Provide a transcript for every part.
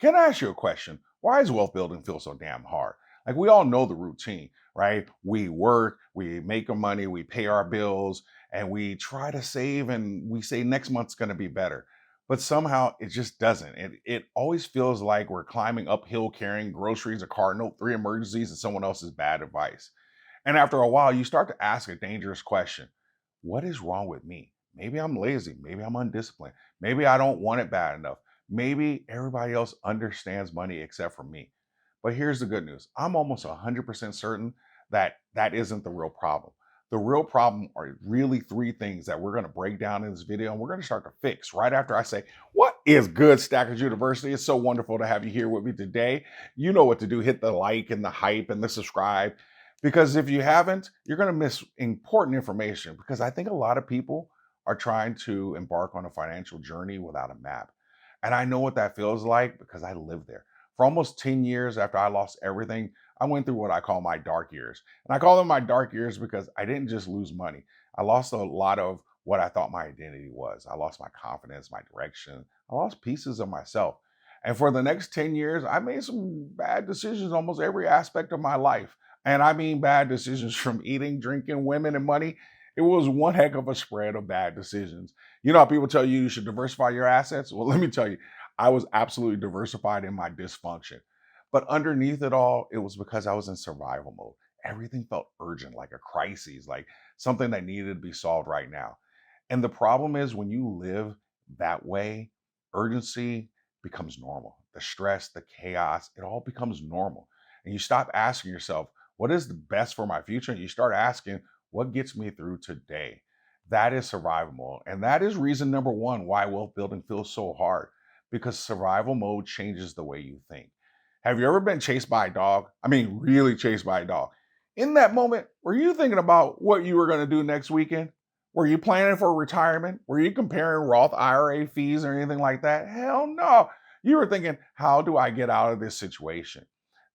Can I ask you a question? Why does wealth building feel so damn hard? Like we all know the routine, right? We work, we make our money, we pay our bills, and we try to save and we say next month's going to be better. But somehow it just doesn't. It always feels like we're climbing uphill carrying groceries, a car note, three emergencies, and someone else's bad advice. And after a while, you start to ask a dangerous question. What is wrong with me? Maybe I'm lazy. Maybe I'm undisciplined. Maybe I don't want it bad enough. Maybe everybody else understands money except for me. But here's the good news. I'm almost 100% certain that that isn't the real problem. The real problem are really three things that we're going to break down in this video and we're going to start to fix right after I say, what is good, Stackers University? It's so wonderful to have you here with me today. You know what to do. Hit the like and the hype and the subscribe. Because if you haven't, you're going to miss important information because I think a lot of people are trying to embark on a financial journey without a map. And I know what that feels like because I lived there. For almost 10 years after I lost everything, I went through what I call my dark years. And I call them my dark years because I didn't just lose money. I lost a lot of what I thought my identity was. I lost my confidence, my direction. I lost pieces of myself. And for the next 10 years, I made some bad decisions almost every aspect of my life. And I mean bad decisions from eating, drinking, women, and money. It was one heck of a spread of bad decisions. You know how people tell you should diversify your assets? Well, let me tell you, I was absolutely diversified in my dysfunction. But underneath it all, it was because I was in survival mode. Everything felt urgent, like a crisis, like something that needed to be solved right now. And the problem is when you live that way, urgency becomes normal. The stress, the chaos, it all becomes normal. And you stop asking yourself, what is the best for my future? And you start asking, what gets me through today? That is survival mode. And that is reason number one why wealth building feels so hard because survival mode changes the way you think. Have you ever been chased by a dog? I mean, really chased by a dog. In that moment, were you thinking about what you were going to do next weekend? Were you planning for retirement? Were you comparing Roth IRA fees or anything like that? Hell no. You were thinking, how do I get out of this situation?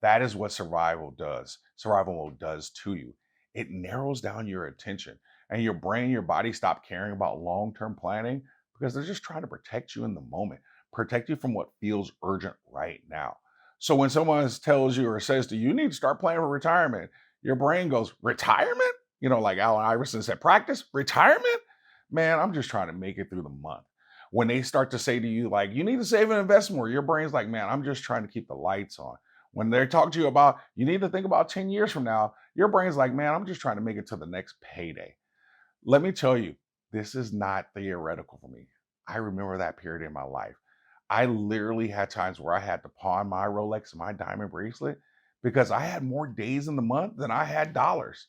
That is what survival mode does to you. It narrows down your attention and your brain, your body stop caring about long-term planning because they're just trying to protect you in the moment, protect you from what feels urgent right now. So when someone tells you or says to you, you need to start planning for retirement, your brain goes, retirement? You know, like Allen Iverson said, practice, retirement? Man, I'm just trying to make it through the month. When they start to say to you, like, you need to save and invest more, your brain's like, man, I'm just trying to keep the lights on. When they talk to you about, you need to think about 10 years from now, your brain's like, man, I'm just trying to make it to the next payday. Let me tell you, this is not theoretical for me. I remember that period in my life. I literally had times where I had to pawn my Rolex and my diamond bracelet because I had more days in the month than I had dollars.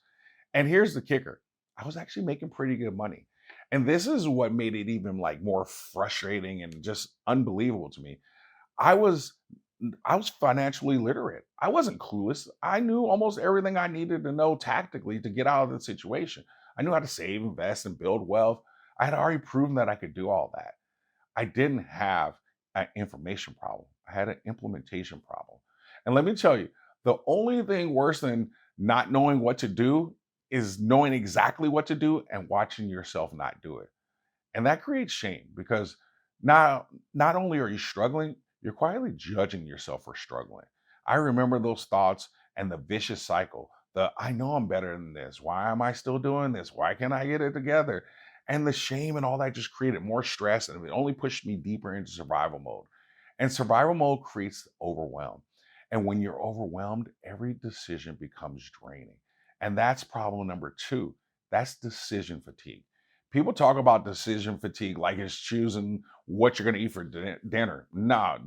And here's the kicker. I was actually making pretty good money. And this is what made it even like more frustrating and just unbelievable to me. I was I was financially literate. I wasn't clueless. I knew almost everything I needed to know tactically to get out of the situation. I knew how to save, invest, and build wealth. I had already proven that I could do all that. I didn't have an information problem. I had an implementation problem. And let me tell you, the only thing worse than not knowing what to do is knowing exactly what to do and watching yourself not do it. And that creates shame because now not only are you struggling, you're quietly judging yourself for struggling. I remember those thoughts and the vicious cycle. The I know I'm better than this. Why am I still doing this? Why can't I get it together? And the shame and all that just created more stress and it only pushed me deeper into survival mode. And survival mode creates overwhelm. And when you're overwhelmed, every decision becomes draining. And that's problem number two. That's decision fatigue. People talk about decision fatigue like it's choosing what you're going to eat for dinner. No,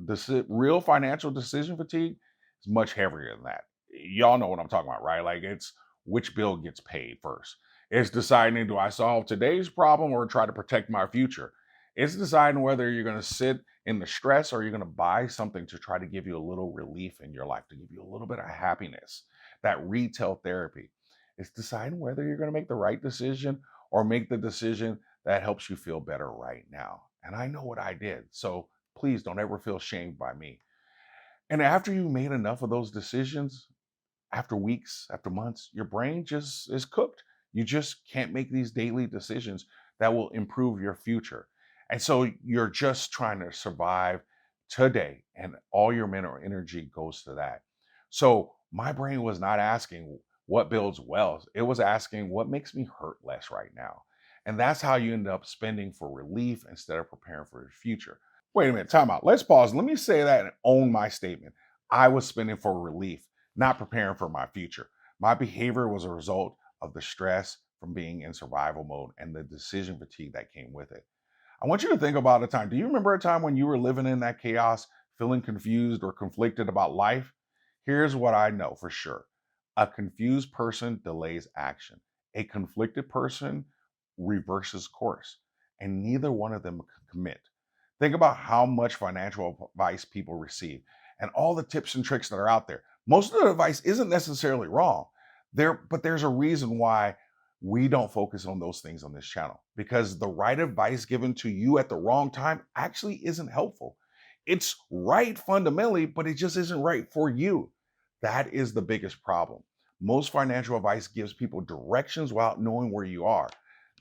real financial decision fatigue is much heavier than that. Y'all know what I'm talking about, right? Like it's which bill gets paid first. It's deciding, do I solve today's problem or try to protect my future? It's deciding whether you're going to sit in the stress or you're going to buy something to try to give you a little relief in your life, to give you a little bit of happiness. That retail therapy. It's deciding whether you're going to make the right decision or make the decision that helps you feel better right now. And I know what I did. So please don't ever feel shamed by me. And after you made enough of those decisions, after weeks, after months, your brain just is cooked. You just can't make these daily decisions that will improve your future. And so you're just trying to survive today, and all your mental energy goes to that. So my brain was not asking what builds wealth, it was asking what makes me hurt less right now. And that's how you end up spending for relief instead of preparing for your future. Wait a minute, time out. Let's pause. Let me say that and own my statement. I was spending for relief, not preparing for my future. My behavior was a result of the stress from being in survival mode and the decision fatigue that came with it. I want you to think about a time. Do you remember a time when you were living in that chaos, feeling confused or conflicted about life? Here's what I know for sure: a confused person delays action, a conflicted person reverses course, and neither one of them can commit. Think about how much financial advice people receive and all the tips and tricks that are out there. Most of the advice isn't necessarily wrong. But there's a reason why we don't focus on those things on this channel, because the right advice given to you at the wrong time actually isn't helpful. It's right fundamentally, but it just isn't right for you. That is the biggest problem. Most financial advice gives people directions without knowing where you are.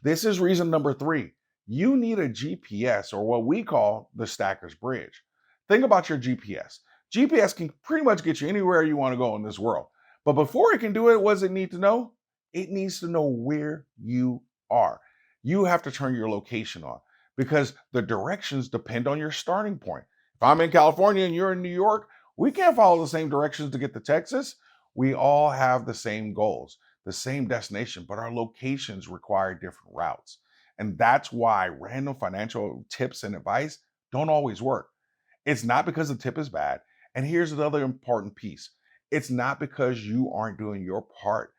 This is reason number three. You need a GPS, or what we call the Stacker's Bridge. Think about your GPS. GPS can pretty much get you anywhere you want to go in this world. But before it can do it, what does it need to know? It needs to know where you are. You have to turn your location on because the directions depend on your starting point. If I'm in California and you're in New York, we can't follow the same directions to get to Texas. We all have the same goals, the same destination, but our locations require different routes. And that's why random financial tips and advice don't always work. It's not because the tip is bad. And here's another important piece: it's not because you aren't doing your part.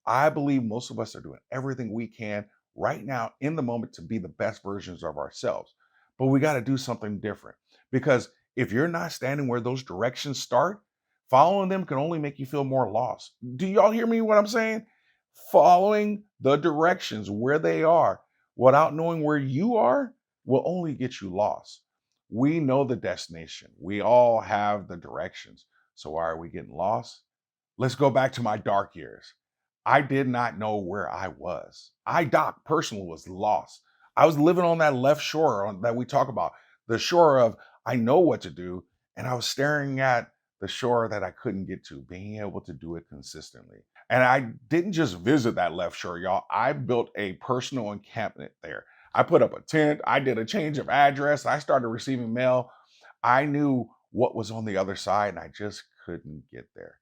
I believe most of us are doing everything we can right now in the moment to be the best versions of ourselves. But we got to do something different, because if you're not standing where those directions start, following them can only make you feel more lost. Do y'all hear me what I'm saying? Following the directions where they are without knowing where you are will only get you lost. We know the destination. We all have the directions. So why are we getting lost? Let's go back to my dark years. I did not know where I was. Doc, personally, was lost. I was living on that left shore that we talk about, the shore of I know what to do, and I was staring at the shore that I couldn't get to, being able to do it consistently. And I didn't just visit that left shore, y'all. I built a personal encampment there. I put up a tent. I did a change of address. I started receiving mail. I knew what was on the other side, and I just couldn't get there.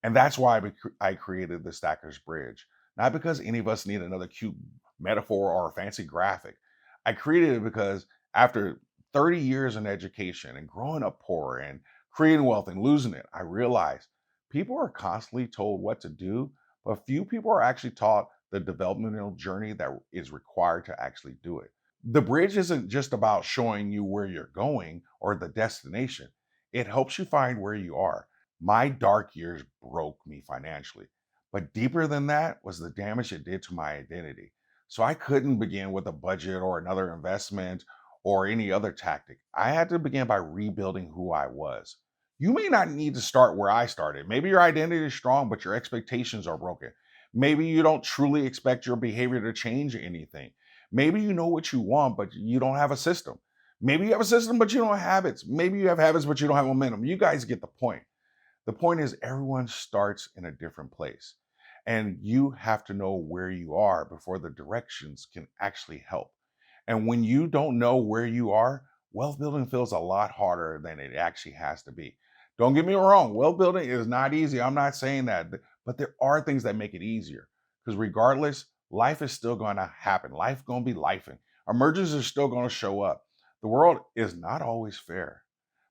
And that's why I created the Stacker's Bridge. Not because any of us need another cute metaphor or a fancy graphic. I created it because after 30 years in education and growing up poor and creating wealth and losing it, I realized people are constantly told what to do, but few people are actually taught the developmental journey that is required to actually do it. The bridge isn't just about showing you where you're going or the destination. It helps you find where you are. My dark years broke me financially, but deeper than that was the damage it did to my identity. So I couldn't begin with a budget or another investment or any other tactic. I had to begin by rebuilding who I was. You may not need to start where I started. Maybe your identity is strong, but your expectations are broken. Maybe you don't truly expect your behavior to change anything. Maybe you know what you want, but you don't have a system. Maybe you have a system, but you don't have habits. Maybe you have habits, but you don't have momentum. You guys get the point. The point is, everyone starts in a different place, and you have to know where you are before the directions can actually help. And when you don't know where you are, wealth building feels a lot harder than it actually has to be. Don't get me wrong, wealth building is not easy. I'm not saying that, but there are things that make it easier. Because regardless, life is still going to happen. Life going to be lifing. Emergencies are still going to show up. The world is not always fair,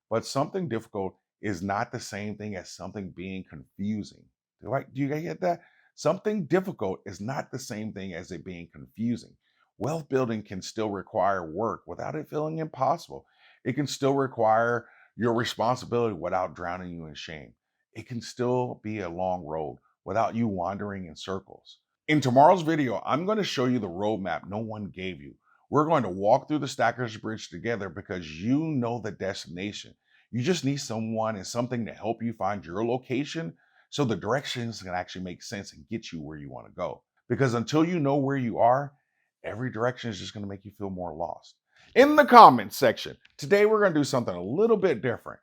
but something difficult is not the same thing as something being confusing. Do you guys get that? Something difficult is not the same thing as it being confusing. Wealth building can still require work without it feeling impossible. It can still require your responsibility without drowning you in shame. It can still be a long road without you wandering in circles. In tomorrow's video, I'm going to show you the roadmap no one gave you. We're going to walk through the Stacker's Bridge together because you know the destination. You just need someone and something to help you find your location so the directions can actually make sense and get you where you want to go. Because until you know where you are, every direction is just going to make you feel more lost. in the comments section. Today, we're going to do something a little bit different.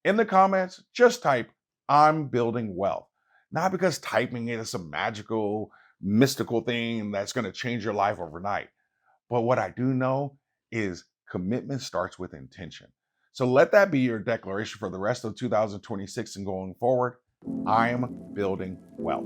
In the comments, just type, I'm building wealth. Not because typing it is some magical, mystical thing that's going to change your life overnight. But what I do know is commitment starts with intention. So let that be your declaration for the rest of 2026 and going forward. I am building wealth.